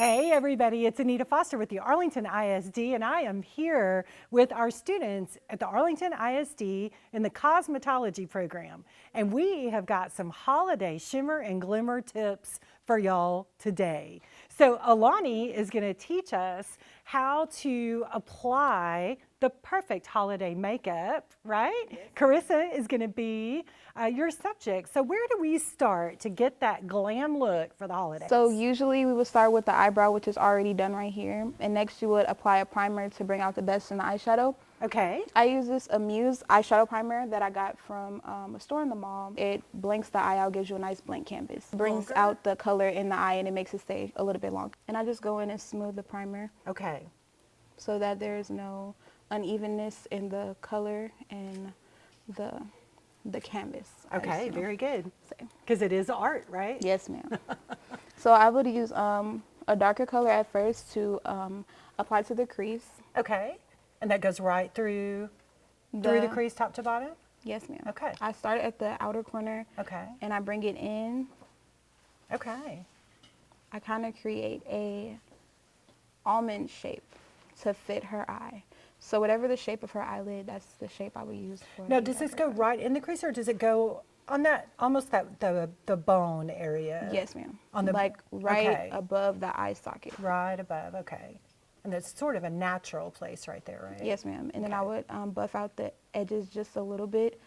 Hey everybody, it's Anita Foster with the Arlington ISD, and I am here with our students at the Arlington ISD in the cosmetology program. And we have got some holiday shimmer and glimmer tips for y'all today. So Alani is going to teach us how to apply the perfect holiday makeup, right? Yes. Carissa is going to be your subject. So where do we start to get that glam look for the holidays? So usually we would start with the eyebrow, which is already done right here. And next you would apply a primer to bring out the best in the eyeshadow. Okay. I use this Amuse eyeshadow primer that I got from a store in the mall. It blanks the eye out, gives you a nice blank canvas. Brings out the color in the eye and it makes it stay a little bit longer. And I just go in and smooth the primer. Okay. So that there's no unevenness in the color and the canvas. Okay, very good. Because it is art, right? Yes, ma'am. So I would use a darker color at first to apply to the crease. Okay. And that goes right through the crease, top to bottom? Yes, ma'am. Okay. I start at the outer corner. Okay. And I bring it in. Okay. I kind of create a almond shape to fit her eye. So whatever the shape of her eyelid, that's the shape I would use for. Now, does this go right in the crease, or does it go on that almost the bone area? Yes, ma'am. On the like right above the eye socket. Right above. Okay. And that's sort of a natural place right there, right? Yes, ma'am. And then I would buff out the edges just a little bit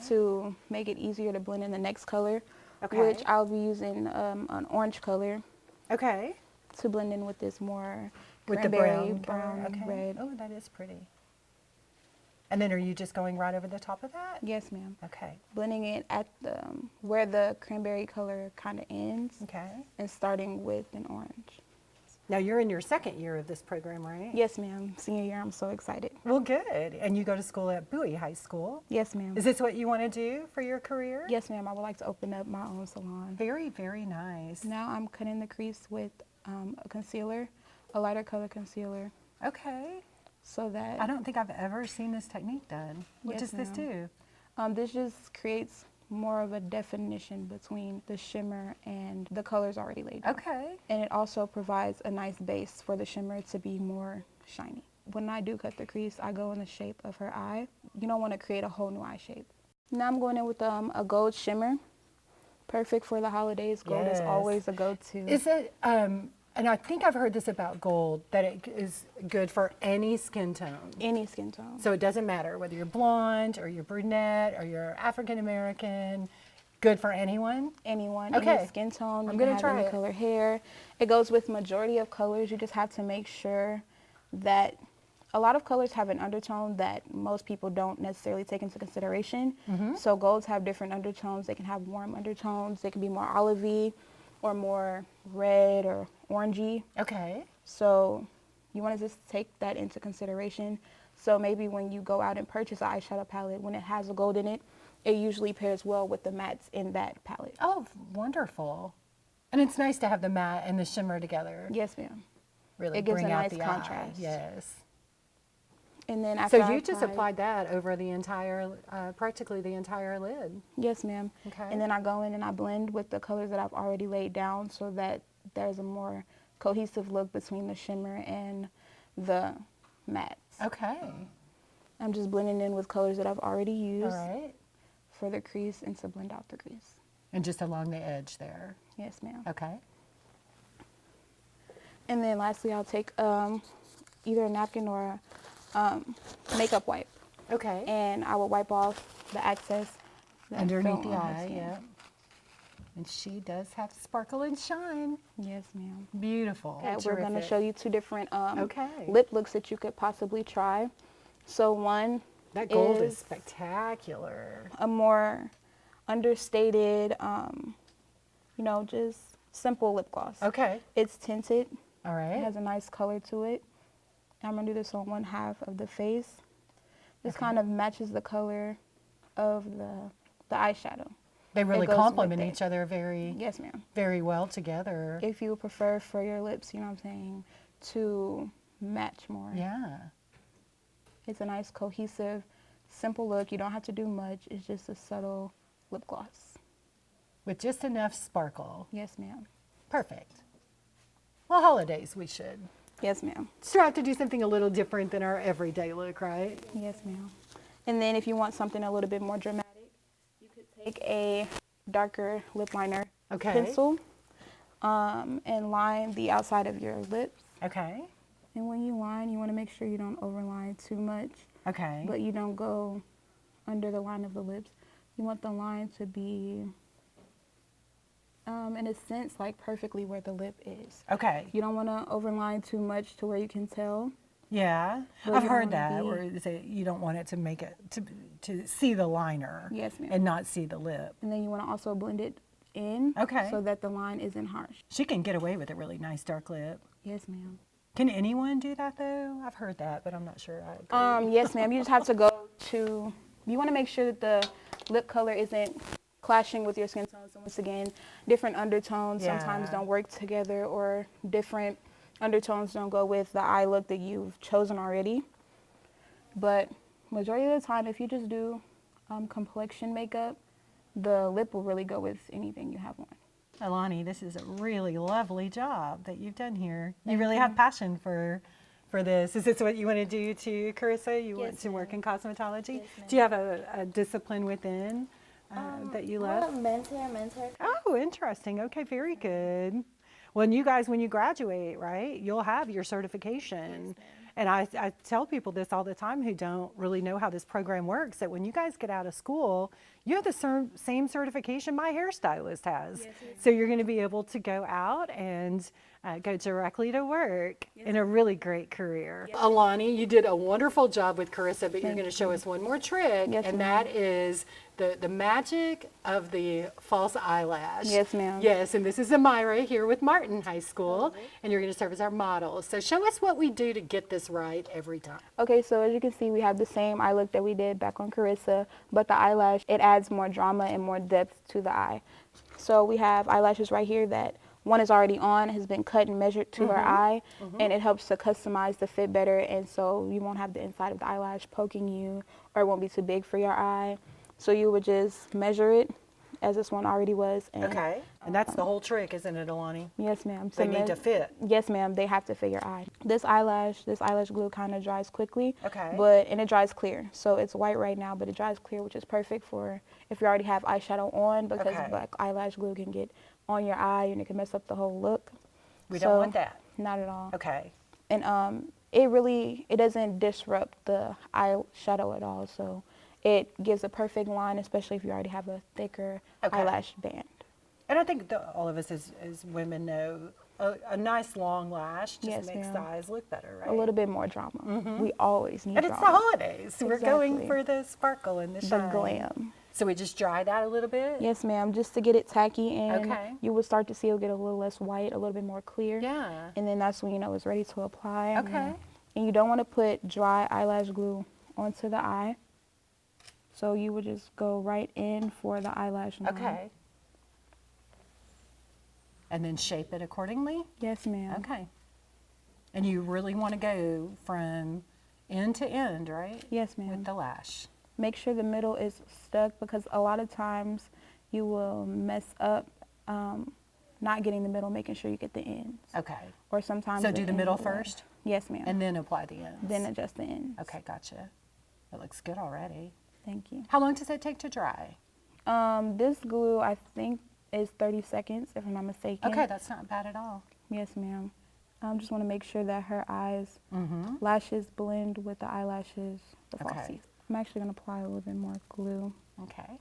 to make it easier to blend in the next color, which I'll be using an orange color. Okay. To blend in with this more with the brown, red. Oh, that is pretty. And then are you just going right over the top of that? Yes, ma'am. Okay. Blending it at the where the cranberry color kind of ends. Okay. And starting with an orange. Now you're in your second year of this program, right? Yes, ma'am. Senior year, I'm so excited. Well, good. And you go to school at Bowie High School? Yes, ma'am. Is this what you want to do for your career? Yes, ma'am. I would like to open up my own salon. Very, very nice. Now I'm cutting the crease with a concealer, a lighter color concealer. Okay. So that I don't think I've ever seen this technique done. What does this do? This just creates more of a definition between the shimmer and the colors already laid down. Okay. And it also provides a nice base for the shimmer to be more shiny. When I do cut the crease, I go in the shape of her eye. You don't want to create a whole new eye shape. Now I'm going in with a gold shimmer. Perfect for the holidays. Gold is always a go-to. Is it, and I think I've heard this about gold, that it is good for any skin tone. Any skin tone. So it doesn't matter whether you're blonde or you're brunette or you're African American. Good for anyone? Anyone. Okay. Any skin tone. I'm going to try any it. color hair. It goes with majority of colors. You just have to make sure that a lot of colors have an undertone that most people don't necessarily take into consideration. So golds have different undertones. They can have warm undertones. They can be more olivey or more red or orangey. Okay. So you want to just take that into consideration. So maybe when you go out and purchase an eyeshadow palette, when it has a gold in it, it usually pairs well with the mattes in that palette. Oh, wonderful. And it's nice to have the matte and the shimmer together. Yes, ma'am. Really it gives bring a out nice the contrast. Eye. Yes. And then after so you just applied that over the entire, practically the entire lid. Yes, ma'am. Okay. And then I go in and I blend with the colors that I've already laid down so that there's a more cohesive look between the shimmer and the mattes. Okay. I'm just blending in with colors that I've already used for the crease and to blend out the crease. And just along the edge there. Yes, ma'am. Okay. And then lastly, I'll take either a napkin or a makeup wipe. Okay. And I will wipe off the excess. Underneath the eye, yeah. And she does have sparkle and shine. Yes, ma'am. Beautiful. Okay, we're going to show you two different okay. lip looks that you could possibly try. So one, that gold is spectacular. A more understated, you know, just simple lip gloss. Okay. It's tinted. All right. It has a nice color to it. I'm going to do this on one half of the face. This kind of matches the color of the eyeshadow. They really complement each other very, yes, ma'am, very well together. If you prefer for your lips, you know what I'm saying, to match more. Yeah. It's a nice, cohesive, simple look. You don't have to do much. It's just a subtle lip gloss. With just enough sparkle. Yes, ma'am. Perfect. Well, holidays we should. Yes, ma'am. Still have to do something a little different than our everyday look, right? Yes, ma'am. And then if you want something a little bit more dramatic, you could take a darker lip liner pencil and line the outside of your lips. Okay. And when you line, you want to make sure you don't overline too much. Okay. But you don't go under the line of the lips. You want the line to be, in a sense, like perfectly where the lip is. Okay. You don't want to overline too much to where you can tell. Yeah, But I've you don't heard wanna that, be- or is it you don't want it to make it to see the liner. Yes, ma'am. And not see the lip. And then you want to also blend it in. Okay. So that the line isn't harsh. She can get away with a really nice dark lip. Yes, ma'am. Can anyone do that though? I've heard that, but I'm not sure I agree. Yes, ma'am. You just have to go to, you want to make sure that the lip color isn't clashing with your skin tone. So once again, different undertones sometimes Yeah. don't work together, or different undertones don't go with the eye look that you've chosen already. But majority of the time, if you just do complexion makeup, the lip will really go with anything you have on. Alani, this is a really lovely job that you've done here. You really have passion for this. Is this what you want to do too, Carissa? You want Yes, to work in cosmetology? Yes, ma'am. Do you have a discipline within that you love? Mentor. Oh, interesting. Okay, very good. Well, and you guys, when you graduate, right, you'll have your certification. And I tell people this all the time who don't really know how this program works, that when you guys get out of school, you have the same certification my hairstylist has. So you're going to be able to go out and go directly to work in a really great career. Alani, you did a wonderful job with Carissa, but you're going to show us one more trick, Yes, and ma'am. that is the magic of the false eyelash. Yes, ma'am. Yes, and this is Amira here with Martin High School, and you're going to serve as our model. So show us what we do to get this right every time. Okay, so as you can see, we have the same eye look that we did back on Carissa, but the eyelash, it adds more drama and more depth to the eye. So we have eyelashes right here that one is already on, has been cut and measured to her eye, and it helps to customize the fit better, and so you won't have the inside of the eyelash poking you, or it won't be too big for your eye. So you would just measure it as this one already was. And, Okay, and that's the whole trick, isn't it, Alani? Yes, ma'am. They need to fit. Yes, ma'am. They have to fit your eye. This eyelash glue kind of dries quickly. Okay. And it dries clear. So it's white right now, but it dries clear, which is perfect for if you already have eyeshadow on, because Okay. black eyelash glue can get on your eye and it can mess up the whole look. We don't want that. Not at all. Okay. And it doesn't disrupt the eyeshadow at all. So it gives a perfect line, especially if you already have a thicker Okay. eyelash band. And I think all of us as women know a nice long lash just Yes, makes the ma'am. eyes look better, right? A little bit more drama. We always need And it's the drama. holidays. So we're going Exactly. for the sparkle and the The shine. glam. So we just dry that a little bit? Yes, ma'am, just to get it tacky, and Okay. you will start to see it'll get a little less white, a little bit more clear. Yeah. And then that's when you know it's ready to apply. Okay. And you don't want to put dry eyelash glue onto the eye. So you would just go right in for the eyelash line. Okay. And then shape it accordingly? Yes, ma'am. Okay. And you really want to go from end to end, right? Yes, ma'am. With the lash. Make sure the middle is stuck, because a lot of times you will mess up not getting the middle, making sure you get the ends. Okay. Or sometimes So do the ends middle will lag. first? Yes, ma'am. And then apply the ends? then adjust the ends. Okay, gotcha. It looks good already. Thank you. How long does it take to dry? This glue, I think, is 30 seconds, if I'm not mistaken. Okay, that's not bad at all. Yes, ma'am. Just want to make sure that her eyes, Mm-hmm. lashes blend with the eyelashes, the Okay. falsies. I'm actually going to apply a little bit more glue. Okay.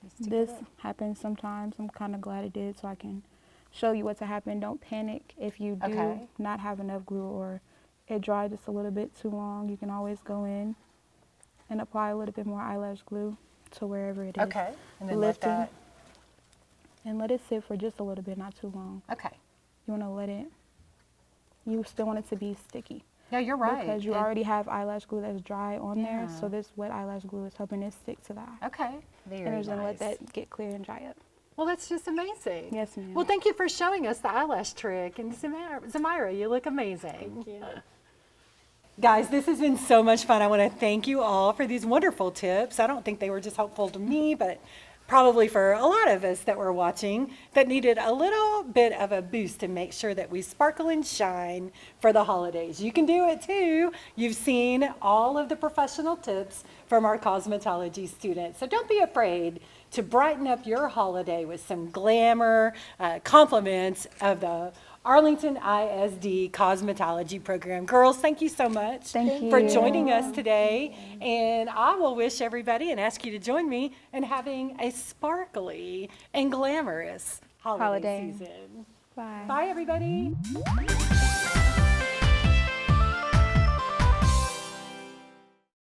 Just to This get it. happens sometimes. I'm kind of glad it did, so I can show you what to happen. Don't panic if you do Okay. not have enough glue, or it dried just a little bit too long. You can always go in and apply a little bit more eyelash glue to wherever it is. Okay. And then let lifting. that. And let it sit for just a little bit, not too long. Okay. You want to let it, you still want it to be sticky. Yeah, you're right. Because you already have eyelash glue that's dry on there, Yeah. so this wet eyelash glue is helping it stick to the eye. Okay. Very And just nice. gonna let that get clear and dry up. Well, that's just amazing. Yes, ma'am. Well, thank you for showing us the eyelash trick. And Zamira, you look amazing. Thank you. Guys, this has been so much fun. I want to thank you all for these wonderful tips. I don't think they were just helpful to me, but probably for a lot of us that were watching, that needed a little bit of a boost to make sure that we sparkle and shine for the holidays. You can do it too. You've seen all of the professional tips from our cosmetology students. So don't be afraid to brighten up your holiday with some glamour, compliments of the Arlington ISD cosmetology program. Girls, thank you so much Thank for you. joining us today. And I will wish everybody and ask you to join me in having a sparkly and glamorous holiday Holiday. season. Bye. Bye, everybody.